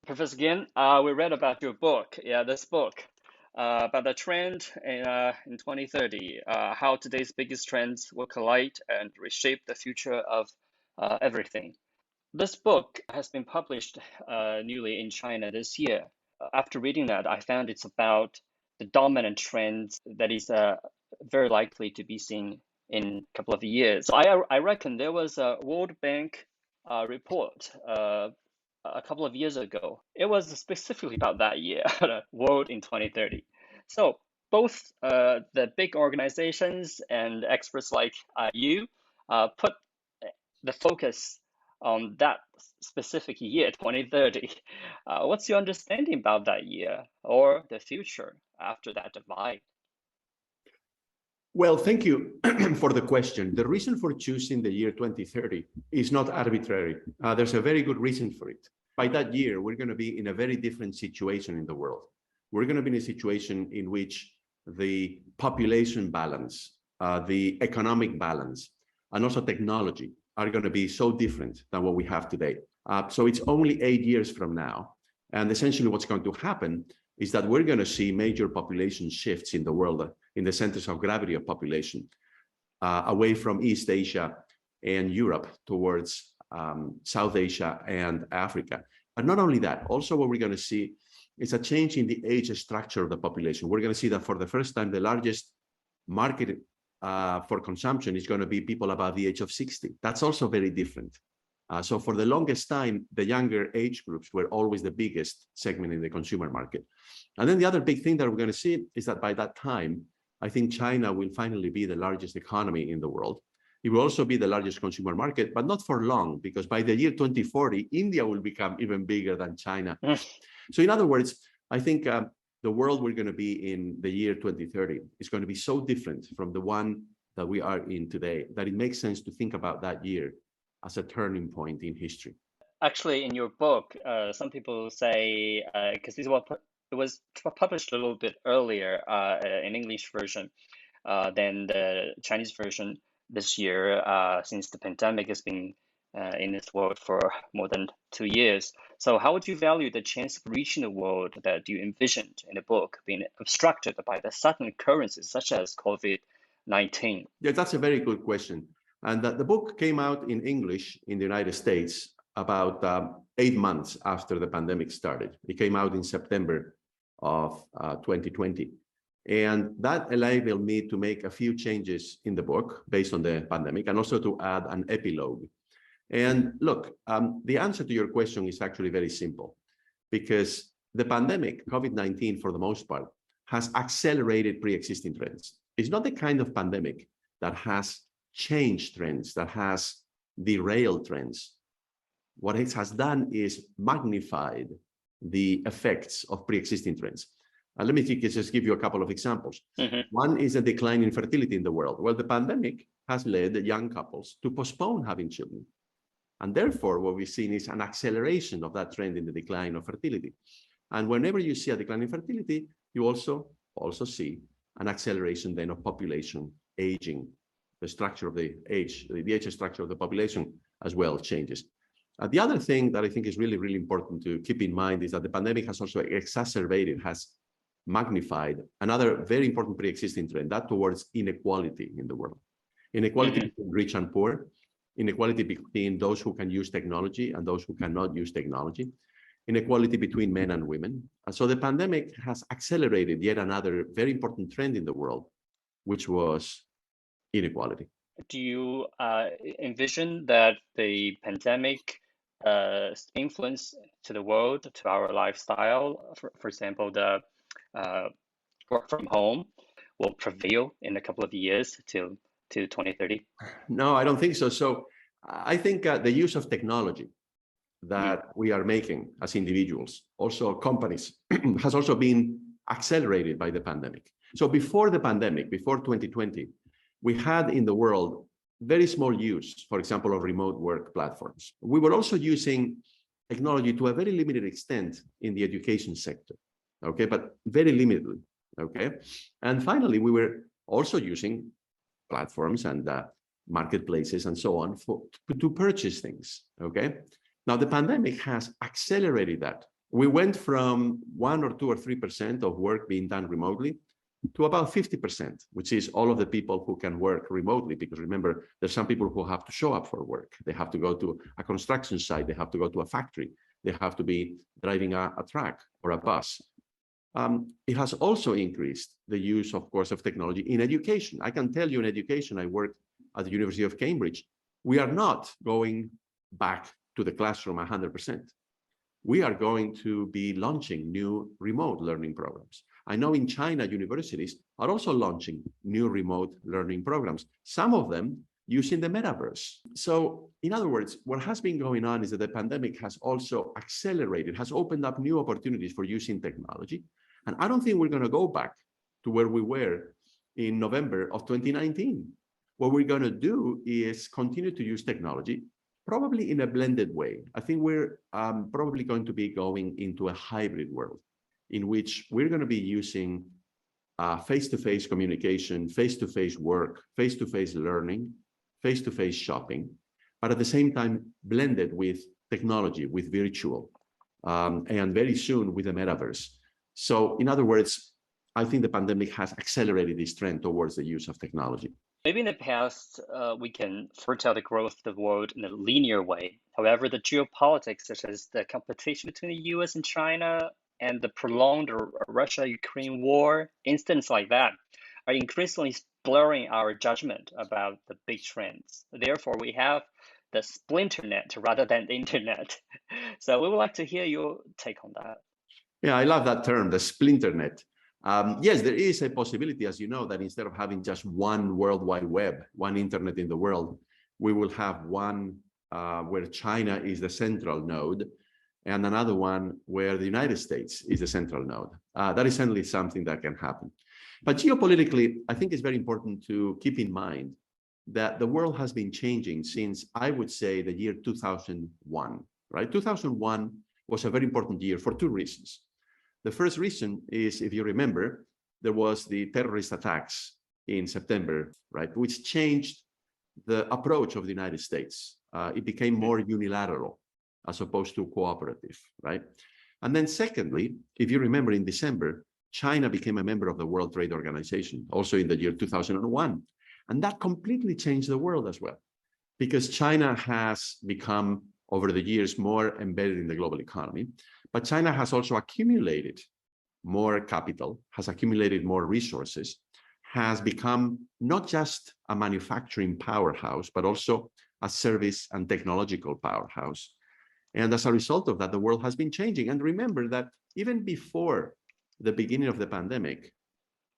Professor Gin, we read about your book, this book, about the trend in 2030, how today's biggest trends will collide and reshape the future of everything. This book has been published newly in China this year. After reading that, I found it's about the dominant trends that is very likely to be seen in a couple of years. So I reckon there was a World Bank report a couple of years ago. It was specifically about that year, the world in 2030. So both the big organizations and experts like you put the focus on that specific year, 2030. What's your understanding about that year or the future after that divide? Well, thank you for the question. The reason for choosing the year 2030 is not arbitrary. There's a very good reason for it. By that year, we're going to be in a very different situation in the world. We're going to be in a situation in which the population balance, the economic balance, and also technology are going to be so different than what we have today. So it's only 8 years from now. And essentially what's going to happen is that we're going to see major population shifts in the world, in the centers of gravity of population, away from East Asia and Europe towards South Asia and Africa. But not only that, also what we're going to see is a change in the age structure of the population. We're going to see that for the first time, the largest market for consumption is going to be people above the age of 60. That's also very different. So for the longest time, the younger age groups were always the biggest segment in the consumer market. And then the other big thing that we're going to see is that by that time, I think China will finally be the largest economy in the world. It will also be the largest consumer market, but not for long, because by the year 2040, India will become even bigger than China. So in other words, I think the world we're going to be in the year 2030 is going to be so different from the one that we are in today that it makes sense to think about that year as a turning point in history. Actually, in your book, some people say, because it was published a little bit earlier in English version than the Chinese version this year, since the pandemic has been in this world for more than 2 years. So how would you value the chance of reaching the world that you envisioned in the book being obstructed by the sudden occurrences such as COVID-19? Yeah, that's a very good question. And the book came out in English in the United States about 8 months after the pandemic started. It came out in September of 2020. And that enabled me to make a few changes in the book based on the pandemic and also to add an epilogue. And look, the answer to your question is actually very simple, because the pandemic, COVID-19 for the most part, has accelerated pre-existing trends. It's not the kind of pandemic that has changed trends, that has derailed trends. What it has done is magnified the effects of pre-existing trends. And let me just give you a couple of examples. One is a decline in fertility in the world. Well, the pandemic has led young couples to postpone having children. And therefore, what we've seen is an acceleration of that trend in the decline of fertility. And whenever you see a decline in fertility, you also see an acceleration then of population aging. The structure of the age structure of the population as well changes. The other thing that I think is really, really important to keep in mind is that the pandemic has also exacerbated, has magnified another very important pre-existing trend, that towards inequality in the world. Inequality between rich and poor, inequality between those who can use technology and those who cannot use technology, inequality between men and women. And so the pandemic has accelerated yet another very important trend in the world, which was inequality. Do you envision that the pandemic influence to the world, to our lifestyle, for example, the work from home will prevail in a couple of years to 2030? No, I don't think so. So I think the use of technology that we are making as individuals, also companies, has also been accelerated by the pandemic. So before the pandemic, before 2020, we had in the world very small use, for example, of remote work platforms. We were also using technology to a very limited extent in the education sector, okay, but very limitedly, okay? And finally, we were also using platforms and marketplaces and so on to purchase things, okay? Now, the pandemic has accelerated that we went from 1 or 2 or 3% of work being done remotely to about 50%, which is all of the people who can work remotely. Because remember, there's some people who have to show up for work. They have to go to a construction site. They have to go to a factory. They have to be driving a truck or a bus. It has also increased the use, of course, of technology in education. I can tell you in education, I worked at the University of Cambridge. We are not going back to the classroom 100%. We are going to be launching new remote learning programs. I know in China, universities are also launching new remote learning programs, some of them using the metaverse. So in other words, what has been going on is that the pandemic has also accelerated, has opened up new opportunities for using technology. And I don't think we're going to go back to where we were in November of 2019. What we're going to do is continue to use technology, probably in a blended way. I think we're probably going to be going into a hybrid world in which we're going to be using face-to-face communication, face-to-face work, face-to-face learning, face-to-face shopping, but at the same time blended with technology, with virtual, and very soon with the metaverse. So in other words, I think the pandemic has accelerated this trend towards the use of technology. Maybe in the past, we can foretell the growth of the world in a linear way. However, the geopolitics, such as the competition between the US and China and the prolonged Russia-Ukraine war, instances like that, are increasingly blurring our judgment about the big trends. Therefore, we have the splinternet rather than the internet. So we would like to hear your take on that. Yeah, I love that term, the splinternet. Yes, there is a possibility, as you know, that instead of having just one World Wide Web, one internet in the world, we will have one where China is the central node and another one where the United States is the central node. That is certainly something that can happen. But geopolitically, I think it's very important to keep in mind that the world has been changing since, I would say, the year 2001, right? 2001 was a very important year for two reasons. The first reason is, if you remember, there was the terrorist attacks in September, right, which changed the approach of the United States. It became more unilateral as opposed to cooperative, right? And then secondly, if you remember, in December, China became a member of the World Trade Organization, also in the year 2001. And that completely changed the world as well, because China has become, over the years, more embedded in the global economy. But China has also accumulated more capital, has accumulated more resources, has become not just a manufacturing powerhouse, but also a service and technological powerhouse. And as a result of that, the world has been changing. And remember that even before the beginning of the pandemic,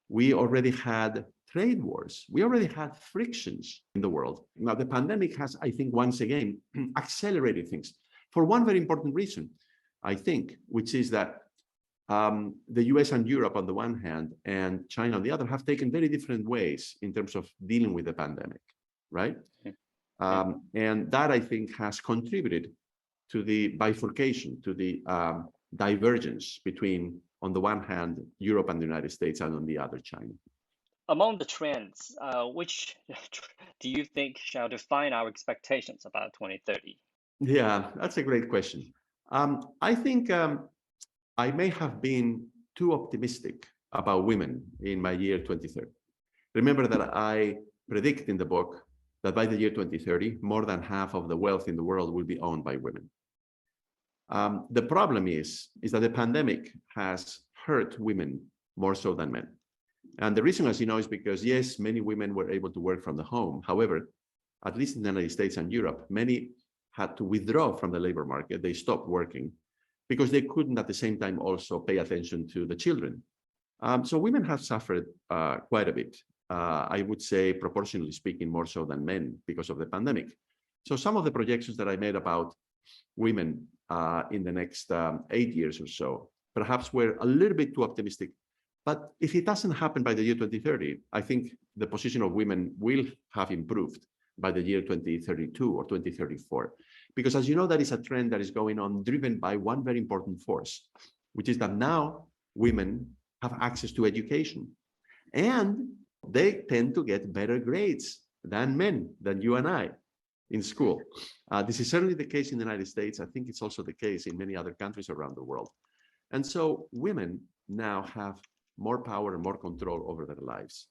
we already had trade wars. We already had frictions in the world. Now, the pandemic has, I think, once again, accelerated things for one very important reason, I think, which is that the US and Europe on the one hand and China on the other have taken very different ways in terms of dealing with the pandemic, right? And that, I think, has contributed to the bifurcation, to the divergence between, on the one hand, Europe and the United States, and on the other, China. Among the trends, which do you think shall define our expectations about 2030? Yeah, that's a great question. I think I may have been too optimistic about women in my year 2030. Remember that I predict in the book that by the year 2030, more than half of the wealth in the world will be owned by women. The problem is that the pandemic has hurt women more so than men. And the reason, as you know, is because, yes, many women were able to work from the home. However, at least in the United States and Europe, many had to withdraw from the labor market. They stopped working because they couldn't at the same time also pay attention to the children. So women have suffered quite a bit. I would say, proportionally speaking, more so than men because of the pandemic. So some of the projections that I made about women in the next 8 years or so, perhaps were a little bit too optimistic. But if it doesn't happen by the year 2030, I think the position of women will have improved by the year 2032 or 2034. Because as you know, that is a trend that is going on, driven by one very important force, which is that now women have access to education. And they tend to get better grades than men, than you and I. in school. This is certainly the case in the United States. I think it's also the case in many other countries around the world. And so women now have more power and more control over their lives.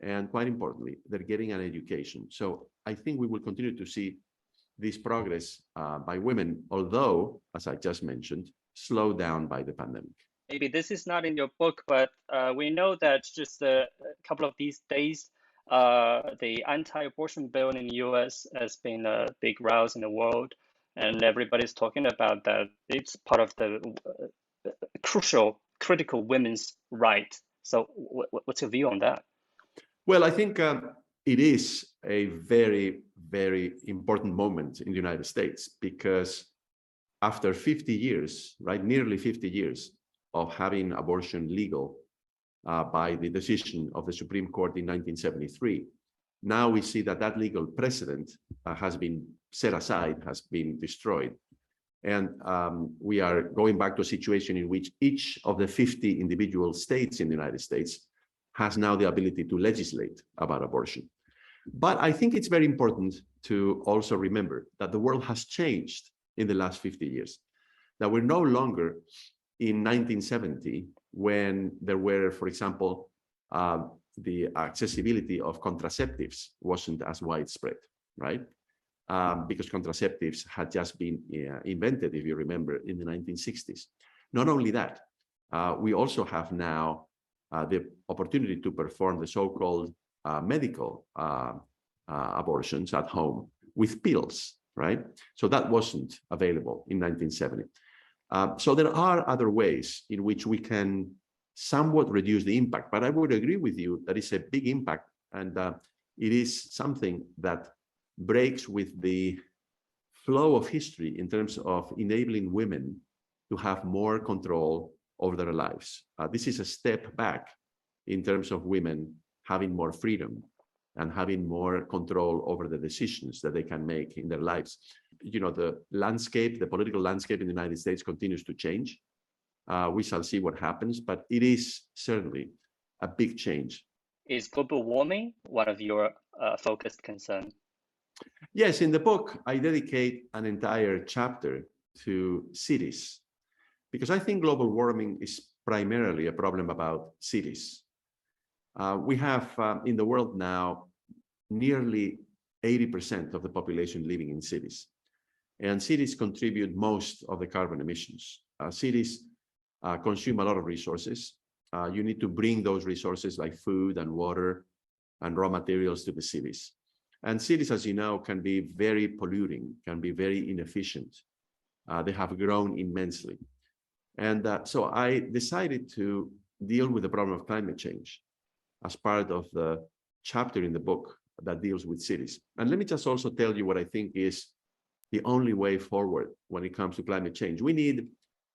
And quite importantly, they're getting an education. So I think we will continue to see this progress by women, although, as I just mentioned, slowed down by the pandemic. Maybe this is not in your book, but we know that just a couple of these days, the anti-abortion bill in the US has been a big rouse in the world, and everybody's talking about that. It's part of the critical women's right. So what's your view on that? Well, I think it is a very, very important moment in the United States, because after 50 years, right, nearly 50 years of having abortion legal by the decision of the Supreme Court in 1973, now we see that that legal precedent has been set aside, has been destroyed. And we are going back to a situation in which each of the 50 individual states in the United States has now the ability to legislate about abortion. But I think it's very important to also remember that the world has changed in the last 50 years, that we're no longer in 1970, when there were, for example, the accessibility of contraceptives wasn't as widespread, right? Because contraceptives had just been invented, if you remember, in the 1960s. Not only that, we also have now the opportunity to perform the so-called medical abortions at home with pills, right? So that wasn't available in 1970. So there are other ways in which we can somewhat reduce the impact, but I would agree with you that it's a big impact, and it is something that breaks with the flow of history in terms of enabling women to have more control over their lives. This is a step back in terms of women having more freedom and having more control over the decisions that they can make in their lives. You know, the landscape, the political landscape in the United States continues to change. We shall see what happens, but it is certainly a big change. Is global warming one of your focused concerns? Yes, in the book, I dedicate an entire chapter to cities, because I think global warming is primarily a problem about cities. We have in the world now nearly 80% of the population living in cities, and cities contribute most of the carbon emissions. Cities consume a lot of resources. You need to bring those resources like food and water and raw materials to the cities. And cities, as you know, can be very polluting, can be very inefficient. They have grown immensely. And so I decided to deal with the problem of climate change as part of the chapter in the book that deals with cities. And let me just also tell you what I think is the only way forward when it comes to climate change. We need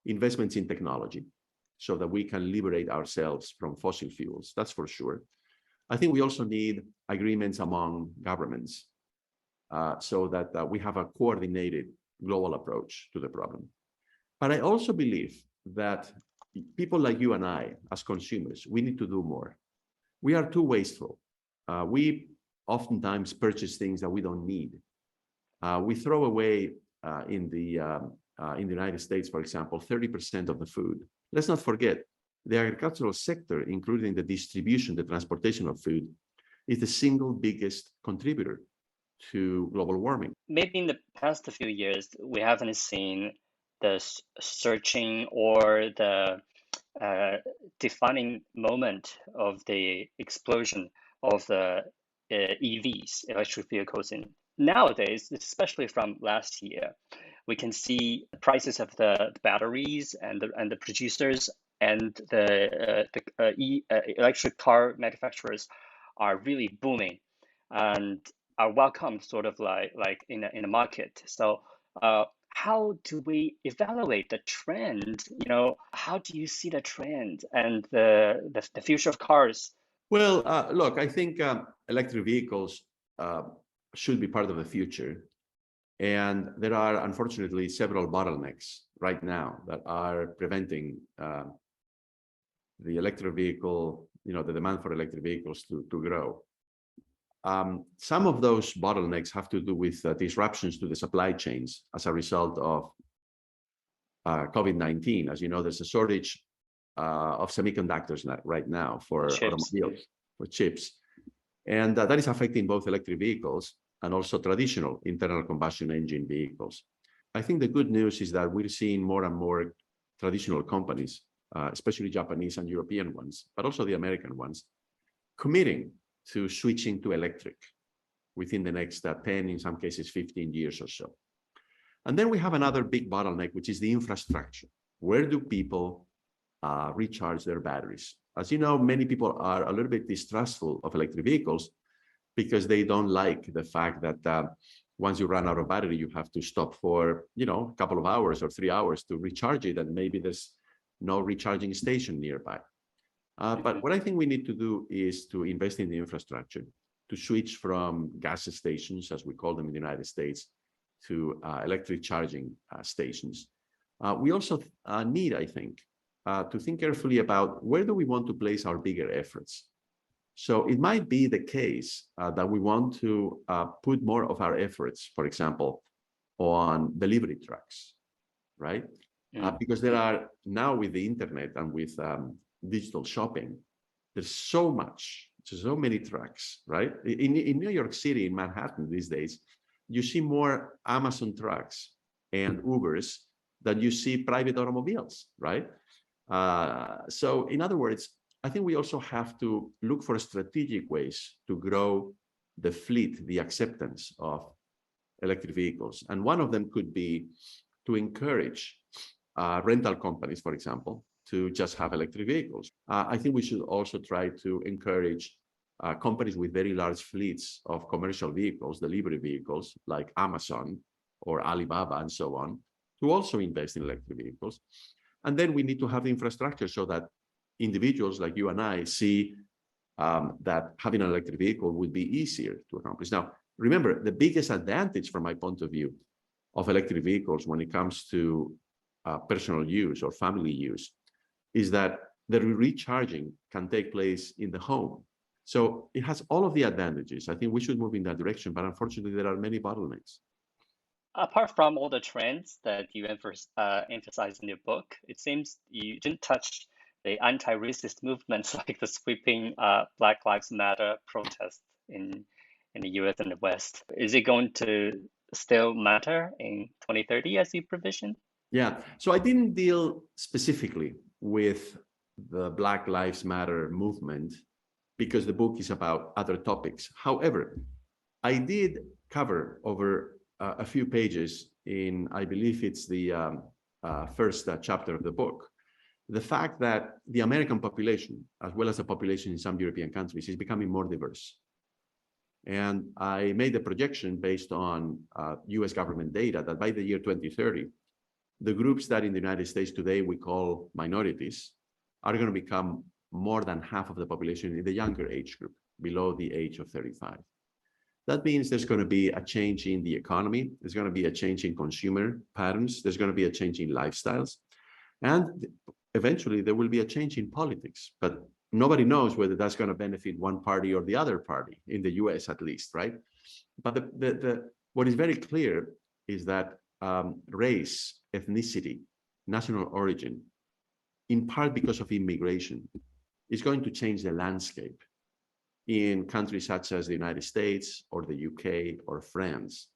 investments in technology so that we can liberate ourselves from fossil fuels, that's for sure. I think we also need agreements among governments so that we have a coordinated global approach to the problem. But I also believe that people like you and I, as consumers, we need to do more. We are too wasteful. We oftentimes purchase things that we don't need. We throw away in the United States, for example, 30% of the food. Let's not forget, the agricultural sector, including the distribution, the transportation of food, is the single biggest contributor to global warming. Maybe in the past few years, we haven't seen the searching or the defining moment of the explosion of the EVs, electric vehicles. Nowadays, especially from last year, we can see the prices of the batteries and the producers and the electric car manufacturers are really booming and are welcomed sort of like in a market. So how do we evaluate the trend? You know, how do you see the trend and the future of cars? Well, look, I think electric vehicles should be part of the future. And there are, unfortunately, several bottlenecks right now that are preventing the electric vehicle, you know, the demand for electric vehicles to grow. some of those bottlenecks have to do with disruptions to the supply chains as a result of COVID-19. As you know, there's a shortage of semiconductors right now for automobiles, for chips. And that is affecting both electric vehicles and also traditional internal combustion engine vehicles. I think the good news is that we're seeing more and more traditional companies, especially Japanese and European ones, but also the American ones, committing to switching to electric within the next 10, in some cases 15 years or so. And then we have another big bottleneck, which is the infrastructure. Where do people recharge their batteries? As you know, many people are a little bit distrustful of electric vehicles because they don't like the fact that once you run out of battery, you have to stop for, a couple of hours or 3 hours to recharge it, and maybe there's no recharging station nearby. But what I think we need to do is to invest in the infrastructure, to switch from gas stations, as we call them in the United States, to electric charging stations. We also need, I think, to think carefully about where do we want to place our bigger efforts. So it might be the case that we want to put more of our efforts, for example, on delivery trucks, right? Because there are now, with the internet and with digital shopping, there's so many trucks, right? In New York City, in Manhattan these days, you see more Amazon trucks and Ubers than you see private automobiles, right? So in other words, I think we also have to look for strategic ways to grow the fleet, the acceptance of electric vehicles. And one of them could be to encourage rental companies, for example, to just have electric vehicles. I think we should also try to encourage companies with very large fleets of commercial vehicles, delivery vehicles, like Amazon or Alibaba and so on, to also invest in electric vehicles. And then we need to have the infrastructure so that individuals like you and I see that having an electric vehicle would be easier to accomplish. Now, remember, the biggest advantage from my point of view of electric vehicles when it comes to personal use or family use is that the recharging can take place in the home. So it has all of the advantages. I think we should move in that direction, but unfortunately, there are many bottlenecks. Apart from all the trends that you emphasize in your book, it seems you didn't touch the anti-racist movements like the sweeping Black Lives Matter protests in the US and the West. Is it going to still matter in 2030 as you provision? Yeah, so I didn't deal specifically with the Black Lives Matter movement because the book is about other topics. However, I did cover over a few pages in, I believe it's the first chapter of the book, the fact that the American population, as well as the population in some European countries, is becoming more diverse. And I made a projection based on US government data that by the year 2030, the groups that in the United States today we call minorities are going to become more than half of the population in the younger age group, below the age of 35. That means there's going to be a change in the economy. There's going to be a change in consumer patterns. There's going to be a change in lifestyles. And eventually there will be a change in politics. But nobody knows whether that's going to benefit one party or the other party, in the US at least, right? But what is very clear is that race, ethnicity, national origin, in part because of immigration, is going to change the landscape in countries such as the United States or the UK or France.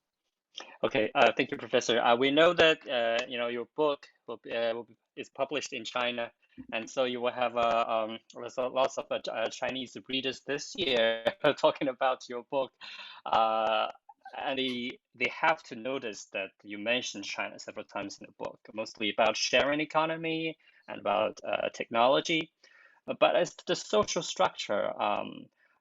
Okay, thank you, Professor. We know that your book is published in China, and so you will have lots of Chinese readers this year talking about your book, and they have to notice that you mentioned China several times in the book, mostly about sharing economy and about technology. But as to the social structure,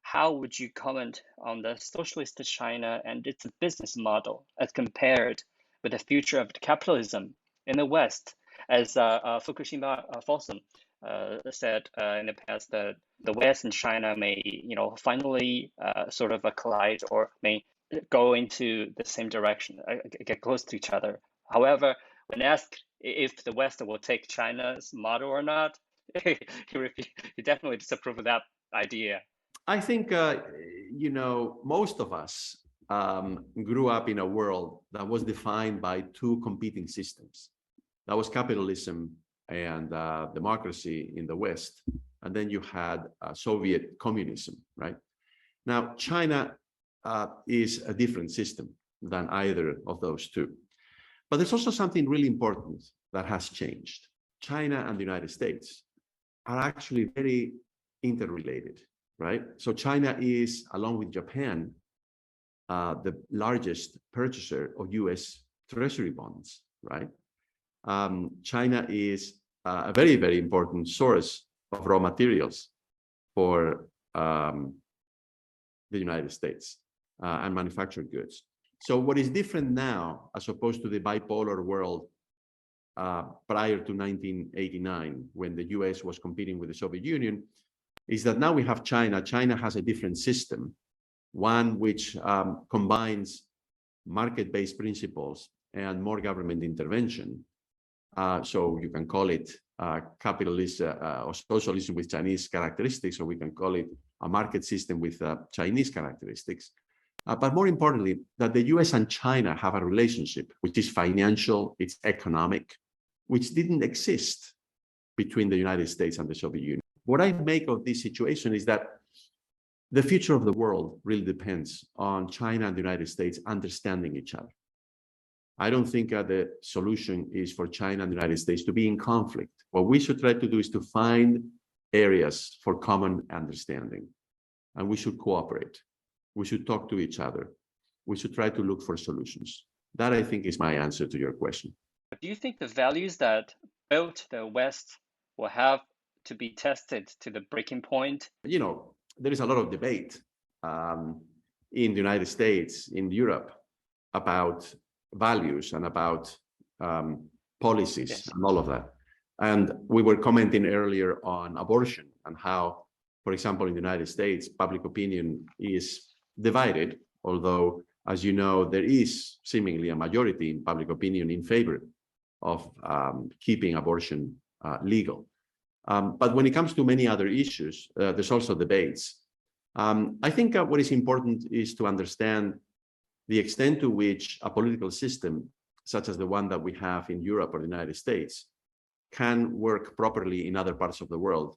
how would you comment on the socialist China and its business model as compared with the future of capitalism in the West? As Fukushima Fosun said in the past, that the West and China may, finally sort of collide or may go into the same direction, get close to each other. However, when asked if the West will take China's model or not, he definitely disapproved of that idea. I think, most of us grew up in a world that was defined by two competing systems. That was capitalism and democracy in the West. And then you had Soviet communism, right? Now, China is a different system than either of those two. But there's also something really important that has changed. China and the United States are actually very interrelated, right? So China is, along with Japan, the largest purchaser of US Treasury bonds, right? China is a very, very important source of raw materials for the United States and manufactured goods. So what is different now, as opposed to the bipolar world prior to 1989, when the US was competing with the Soviet Union, is that now we have China. China has a different system, one which combines market-based principles and more government intervention. So you can call it capitalism or socialism with Chinese characteristics, or we can call it a market system with Chinese characteristics. But more importantly, that the US and China have a relationship which is financial, it's economic, which didn't exist between the United States and the Soviet Union. What I make of this situation is that the future of the world really depends on China and the United States understanding each other. I don't think the solution is for China and the United States to be in conflict. What we should try to do is to find areas for common understanding, and we should cooperate. We should talk to each other. We should try to look for solutions. That, I think, is my answer to your question. Do you think the values that built the West will have to be tested to the breaking point? There is a lot of debate in the United States, in Europe, about values and about policies, yes, and all of that. And we were commenting earlier on abortion and how, for example, in the United States, public opinion is divided, although, as you know, there is seemingly a majority in public opinion in favor of keeping abortion legal. But when it comes to many other issues, there's also debates. I think what is important is to understand the extent to which a political system, such as the one that we have in Europe or the United States, can work properly in other parts of the world.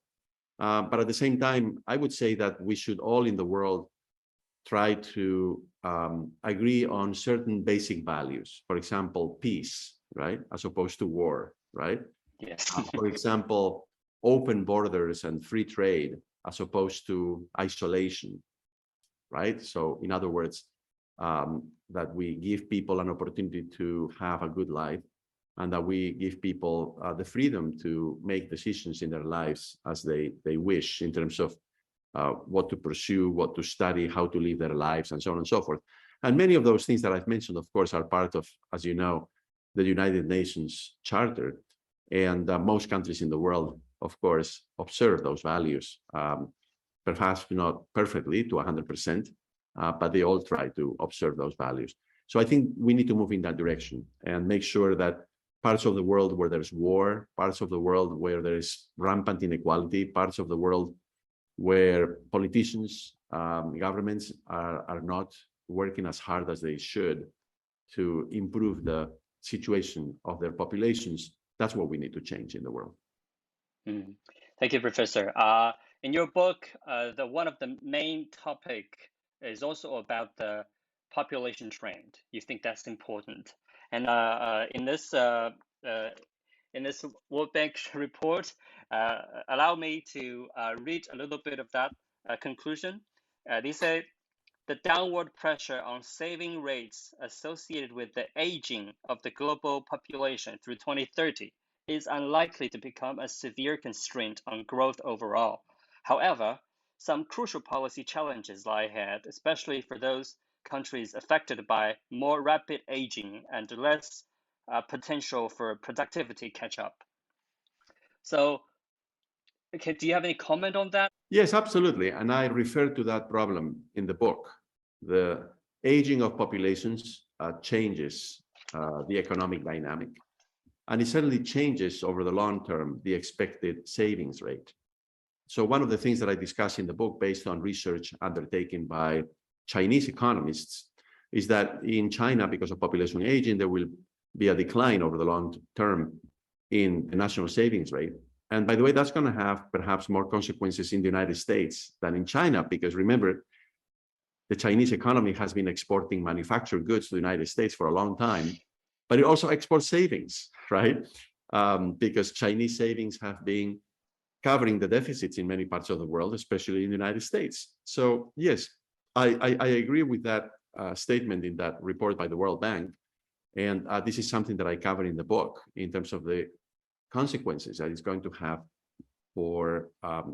But at the same time, I would say that we should all in the world try to agree on certain basic values. For example, peace, right, as opposed to war, right? Yes. For example, open borders and free trade as opposed to isolation, right? So in other words, that we give people an opportunity to have a good life, and that we give people the freedom to make decisions in their lives as they wish in terms of what to pursue, what to study, how to live their lives, and so on and so forth. And many of those things that I've mentioned, of course, are part of, as you know, the United Nations Charter. And most countries in the world, of course, observe those values, perhaps not perfectly to 100%, but they all try to observe those values. So I think we need to move in that direction and make sure that parts of the world where there's war, parts of the world where there is rampant inequality, parts of the world where politicians, governments are not working as hard as they should to improve the situation of their populations, that's what we need to change in the world. Thank you, Professor. In your book, one of the main topic is also about the population trend. You think that's important, and in this World Bank report, allow me to read a little bit of that conclusion. They say the downward pressure on saving rates associated with the aging of the global population through 2030 is unlikely to become a severe constraint on growth overall. However, some crucial policy challenges lie ahead, especially for those countries affected by more rapid aging and less potential for productivity catch-up. So, okay, do you have any comment on that? Yes, absolutely. And I refer to that problem in the book. The aging of populations changes the economic dynamic. And it certainly changes over the long term the expected savings rate. So one of the things that I discuss in the book, based on research undertaken by Chinese economists, is that in China, because of population aging, there will be a decline over the long term in the national savings rate. And by the way, that's going to have perhaps more consequences in the United States than in China, because remember, the Chinese economy has been exporting manufactured goods to the United States for a long time, but it also exports savings, right? Because Chinese savings have been covering the deficits in many parts of the world, especially in the United States. So yes, I agree with that statement in that report by the World Bank. And this is something that I cover in the book in terms of the consequences that it's going to have for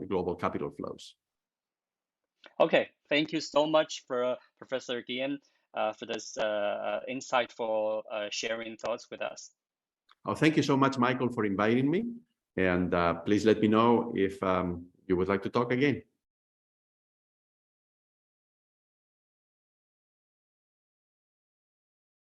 global capital flows. Okay, thank you so much for Professor Guillen for this insightful sharing thoughts with us. Oh, thank you so much, Michael, for inviting me. And please let me know if you would like to talk again.